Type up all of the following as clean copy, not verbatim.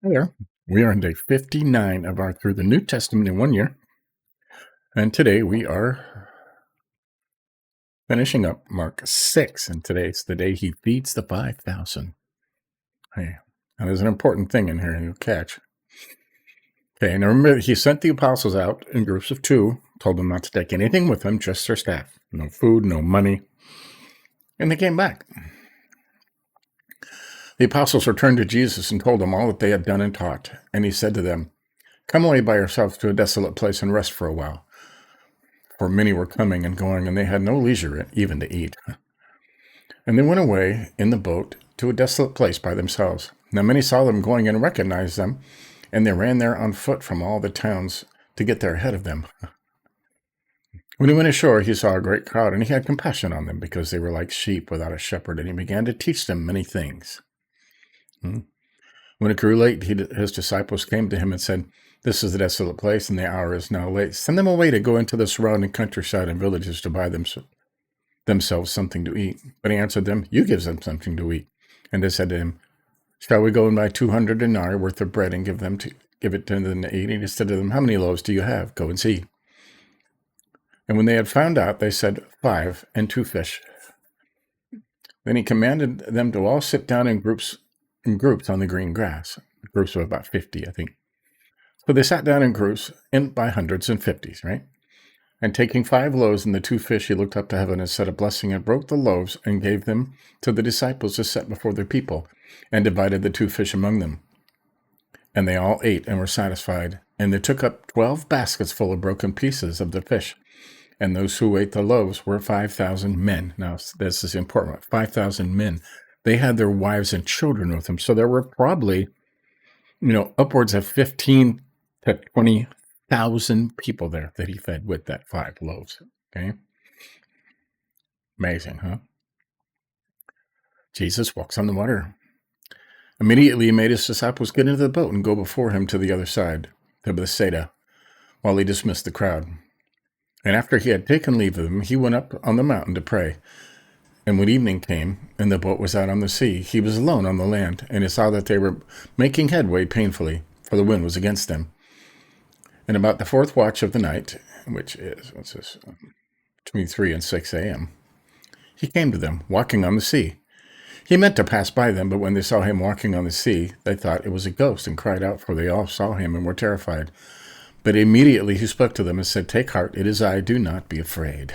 Hi there. We are on day 59 of our Through the New Testament in 1 Year. And today we are finishing up Mark 6. And today's the day he feeds the 5,000. Hey, now there's an important thing in here you'll catch. Okay, and remember, he sent the apostles out in groups of 2, told them not to take anything with them, just their staff. No food, no money. And they came back. The apostles returned to Jesus and told him all that they had done and taught. And he said to them, "Come away by yourselves to a desolate place and rest for a while." For many were coming and going, and they had no leisure even to eat. And they went away in the boat to a desolate place by themselves. Now many saw them going and recognized them, and they ran there on foot from all the towns to get there ahead of them. When he went ashore, he saw a great crowd, and he had compassion on them, because they were like sheep without a shepherd, and he began to teach them many things. When it grew late, his disciples came to him and said, "This is a desolate place, and the hour is now late. Send them away to go into the surrounding countryside and villages to buy themselves something to eat." But he answered them, "You give them something to eat." And they said to him, "Shall we go and buy 200 denarii worth of bread and give it to them to eat?" And he said to them, "How many loaves do you have? Go and see." And when they had found out, they said, 5 and 2 fish. Then he commanded them to all sit down in groups on the green grass. Groups of about 50, I think. So they sat down in groups and by hundreds and fifties, right? And taking 5 loaves and the 2 fish, he looked up to heaven and said a blessing and broke the loaves and gave them to the disciples to set before the people, and divided the 2 fish among them. And they all ate and were satisfied. And they took up 12 baskets full of broken pieces of the fish. And those who ate the loaves were 5,000 men. Now, this is important. 5,000 men. They had their wives and children with them. So there were probably, upwards of 15 to 20,000 people there that he fed with that 5 loaves. Okay. Amazing, huh? Jesus walks on the water. Immediately he made his disciples get into the boat and go before him to the other side, to Bethsaida, while he dismissed the crowd. And after he had taken leave of them, he went up on the mountain to pray. And when evening came, and the boat was out on the sea, he was alone on the land, and he saw that they were making headway painfully, for the wind was against them. And about the 4th watch of the night, which is, between 3 and 6 a.m., he came to them, walking on the sea. He meant to pass by them, but when they saw him walking on the sea, they thought it was a ghost, and cried out, for they all saw him and were terrified. But immediately he spoke to them and said, "Take heart, it is I, do not be afraid."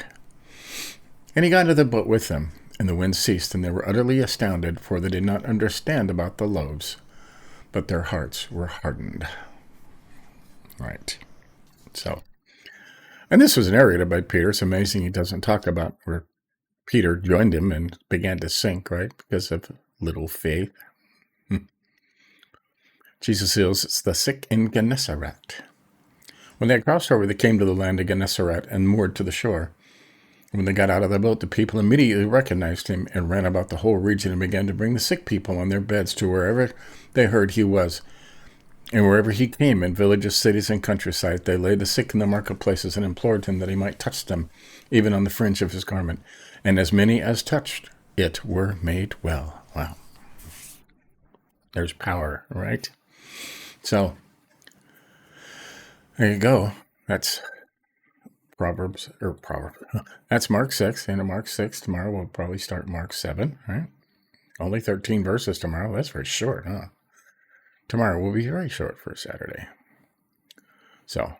And he got into the boat with them, and the wind ceased, and they were utterly astounded, for they did not understand about the loaves, but their hearts were hardened. Right. So, and this was narrated by Peter. It's amazing he doesn't talk about where Peter joined him and began to sink, right, because of little faith. Jesus heals the sick in Gennesaret. When they had crossed over, they came to the land of Gennesaret and moored to the shore. When they got out of the boat, the people immediately recognized him and ran about the whole region and began to bring the sick people on their beds to wherever they heard he was. And wherever he came, in villages, cities, and countryside, they laid the sick in the marketplaces and implored him that he might touch them, even on the fringe of his garment. And as many as touched it were made well. Wow. There's power, right? So, there you go. That's Proverbs. That's Mark 6. Into Mark 6. Tomorrow we'll probably start Mark 7, right? Only 13 verses tomorrow. That's very short, huh? Tomorrow will be very short for a Saturday. So,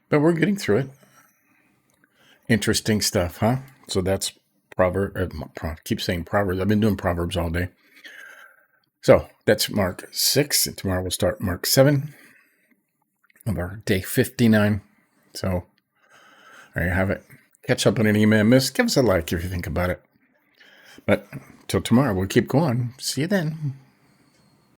but we're getting through it. Interesting stuff, huh? So that's keep saying Proverbs. I've been doing Proverbs all day. So that's Mark 6. And tomorrow we'll start Mark 7 of our day 59. So there you have it. Catch up on any email miss. Give us a like if you think about it. But till tomorrow, we'll keep going. See you then.